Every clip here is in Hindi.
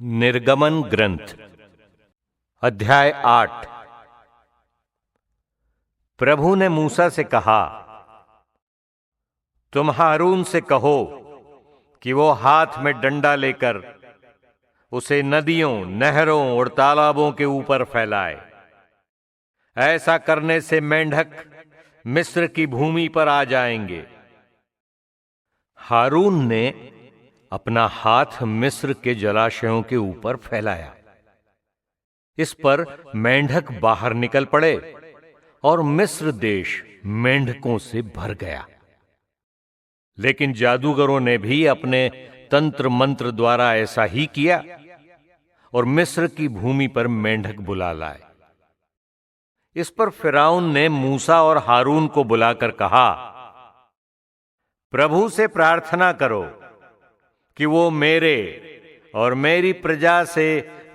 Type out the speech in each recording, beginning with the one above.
निर्गमन ग्रंथ अध्याय 8। प्रभु ने मूसा से कहा, तुम हारून से कहो कि वो हाथ में डंडा लेकर उसे नदियों, नहरों और तालाबों के ऊपर फैलाए। ऐसा करने से मेंढक मिस्र की भूमि पर आ जाएंगे। हारून ने अपना हाथ मिस्र के जलाशयों के ऊपर फैलाया। इस पर मेंढक बाहर निकल पड़े और मिस्र देश मेंढकों से भर गया। लेकिन जादूगरों ने भी अपने तंत्र मंत्र द्वारा ऐसा ही किया और मिस्र की भूमि पर मेंढक बुला लाए। इस पर फिरौन ने मूसा और हारून को बुलाकर कहा, प्रभु से प्रार्थना करो कि वो मेरे और मेरी प्रजा से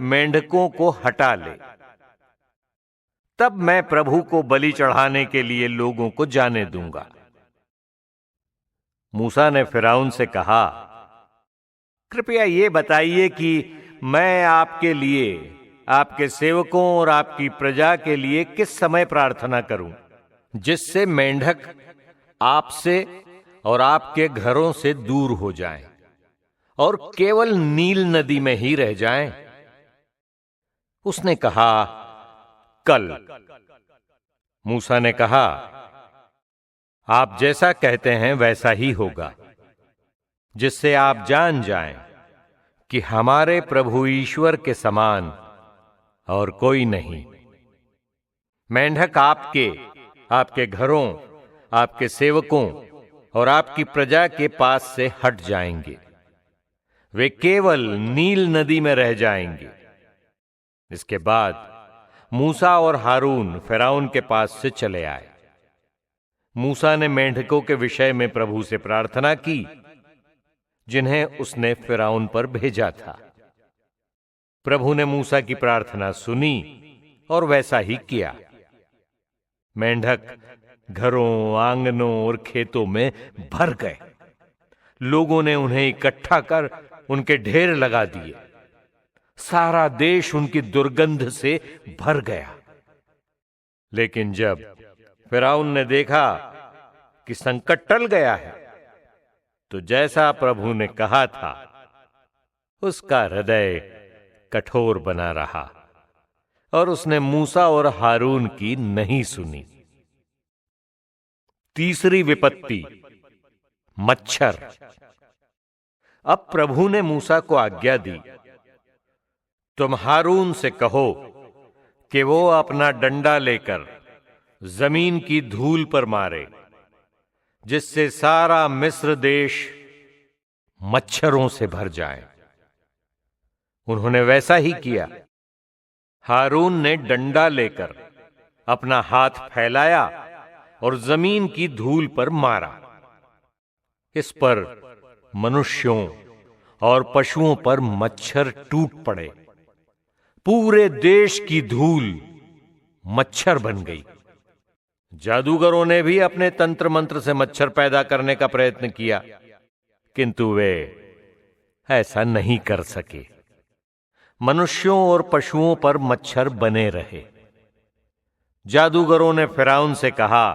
मेंढकों को हटा ले, तब मैं प्रभु को बलि चढ़ाने के लिए लोगों को जाने दूंगा। मूसा ने फिरौन से कहा, कृपया ये बताइए कि मैं आपके लिए, आपके सेवकों और आपकी प्रजा के लिए किस समय प्रार्थना करूं, जिससे मेंढक आपसे और आपके घरों से दूर हो जाएं और केवल नील नदी में ही रह जाएं। उसने कहा, कल। मूसा ने कहा, आप जैसा कहते हैं वैसा ही होगा, जिससे आप जान जाएं कि हमारे प्रभु ईश्वर के समान और कोई नहीं। मेंढक आपके, आपके घरों, आपके सेवकों और आपकी प्रजा के पास से हट जाएंगे। वे केवल नील नदी में रह जाएंगे। इसके बाद मूसा और हारून फिरौन के पास से चले आए। मूसा ने मेंढकों के विषय में प्रभु से प्रार्थना की, जिन्हें उसने फिरौन पर भेजा था। प्रभु ने मूसा की प्रार्थना सुनी और वैसा ही किया। मेंढक घरों, आंगनों और खेतों में भर गए। लोगों ने उन्हें इकट्ठा कर उनके ढेर लगा दिए। सारा देश उनकी दुर्गंध से भर गया। लेकिन जब फिरौन ने देखा कि संकट टल गया है, तो जैसा प्रभु ने कहा था, उसका हृदय कठोर बना रहा और उसने मूसा और हारून की नहीं सुनी। तीसरी विपत्ति, मच्छर। अब प्रभु ने मूसा को आज्ञा दी, तुम हारून से कहो कि वो अपना डंडा लेकर जमीन की धूल पर मारे, जिससे सारा मिस्र देश मच्छरों से भर जाए। उन्होंने वैसा ही किया। हारून ने डंडा लेकर अपना हाथ फैलाया और जमीन की धूल पर मारा। इस पर मनुष्यों और पशुओं पर मच्छर टूट पड़े। पूरे देश की धूल मच्छर बन गई। जादूगरों ने भी अपने तंत्र मंत्र से मच्छर पैदा करने का प्रयत्न किया, किंतु वे ऐसा नहीं कर सके। मनुष्यों और पशुओं पर मच्छर बने रहे। जादूगरों ने फिरौन से कहा,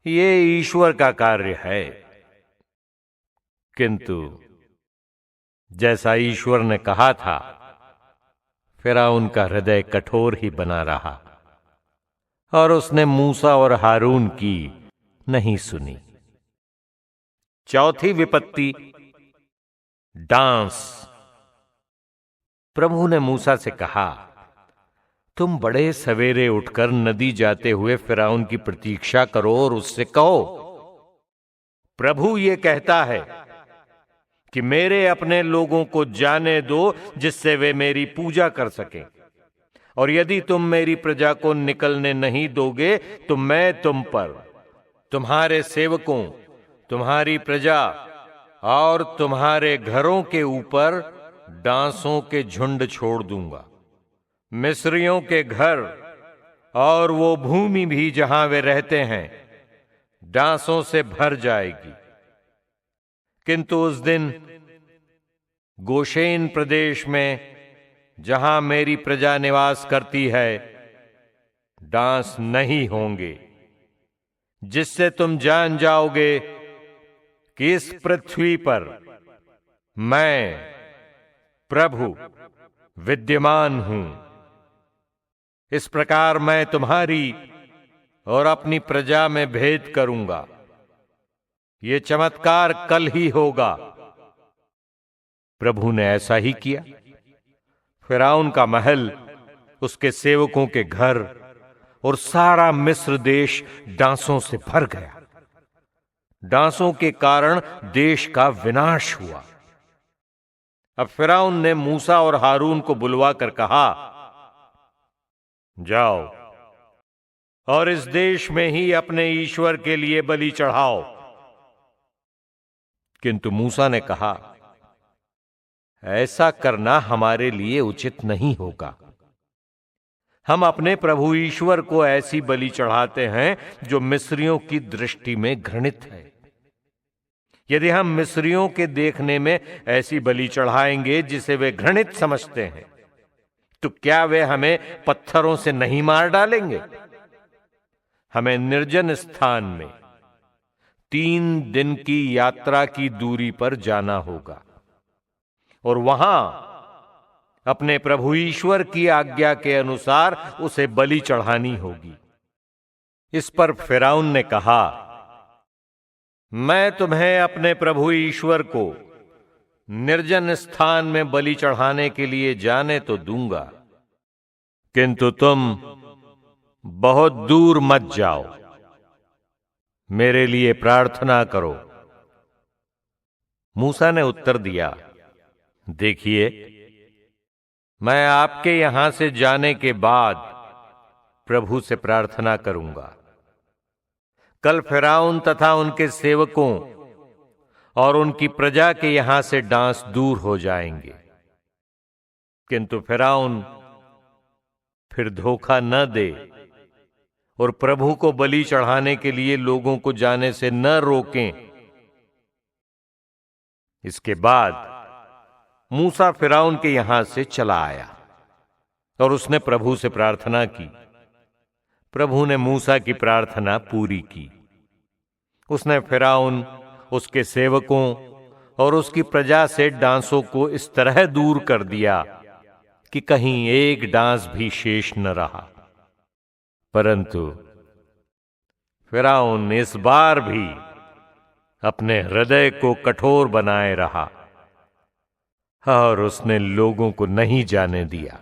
ये ईश्वर का कार्य है। किंतु जैसा ईश्वर ने कहा था, फिरौन का हृदय कठोर ही बना रहा और उसने मूसा और हारून की नहीं सुनी। चौथी विपत्ति, डांस। प्रभु ने मूसा से कहा, तुम बड़े सवेरे उठकर नदी जाते हुए फिरौन की प्रतीक्षा करो और उससे कहो, प्रभु ये कहता है कि मेरे अपने लोगों को जाने दो, जिससे वे मेरी पूजा कर सकें, और यदि तुम मेरी प्रजा को निकलने नहीं दोगे तो मैं तुम पर, तुम्हारे सेवकों, तुम्हारी प्रजा और तुम्हारे घरों के ऊपर डांसों के झुंड छोड़ दूंगा। मिस्रियों के घर और वो भूमि भी जहां वे रहते हैं डांसों से भर जाएगी। किंतु उस दिन गोशेन प्रदेश में जहां मेरी प्रजा निवास करती है डांस नहीं होंगे, जिससे तुम जान जाओगे कि इस पृथ्वी पर मैं प्रभु विद्यमान हूं। इस प्रकार मैं तुम्हारी और अपनी प्रजा में भेद करूंगा। ये चमत्कार कल ही होगा। प्रभु ने ऐसा ही किया। फिरौन का महल, उसके सेवकों के घर और सारा मिस्र देश डांसों से भर गया। डांसों के कारण देश का विनाश हुआ। अब फिरौन ने मूसा और हारून को बुलवा कर कहा, जाओ और इस देश में ही अपने ईश्वर के लिए बलि चढ़ाओ। किंतु मूसा ने कहा, ऐसा करना हमारे लिए उचित नहीं होगा। हम अपने प्रभु ईश्वर को ऐसी बलि चढ़ाते हैं जो मिस्रियों की दृष्टि में घृणित है। यदि हम मिस्रियों के देखने में ऐसी बलि चढ़ाएंगे जिसे वे घृणित समझते हैं, तो क्या वे हमें पत्थरों से नहीं मार डालेंगे? हमें निर्जन स्थान में 3 दिन की यात्रा की दूरी पर जाना होगा और वहां अपने प्रभु ईश्वर की आज्ञा के अनुसार उसे बलि चढ़ानी होगी। इस पर फिरौन ने कहा, मैं तुम्हें अपने प्रभु ईश्वर को निर्जन स्थान में बलि चढ़ाने के लिए जाने तो दूंगा, किंतु तुम बहुत दूर मत जाओ। मेरे लिए प्रार्थना करो। मूसा ने उत्तर दिया, देखिए, मैं आपके यहां से जाने के बाद प्रभु से प्रार्थना करूंगा। कल फिरौन तथा उनके सेवकों और उनकी प्रजा के यहां से डांस दूर हो जाएंगे। किंतु फिरौन फिर धोखा न दे और प्रभु को बलि चढ़ाने के लिए लोगों को जाने से न रोकें। इसके बाद मूसा फिरौन के यहां से चला आया और उसने प्रभु से प्रार्थना की। प्रभु ने मूसा की प्रार्थना पूरी की। उसने फिरौन, उसके सेवकों और उसकी प्रजा से डांसों को इस तरह दूर कर दिया कि कहीं एक डांस भी शेष न रहा। परंतु फिरौन इस बार भी अपने हृदय को कठोर बनाए रहा और उसने लोगों को नहीं जाने दिया।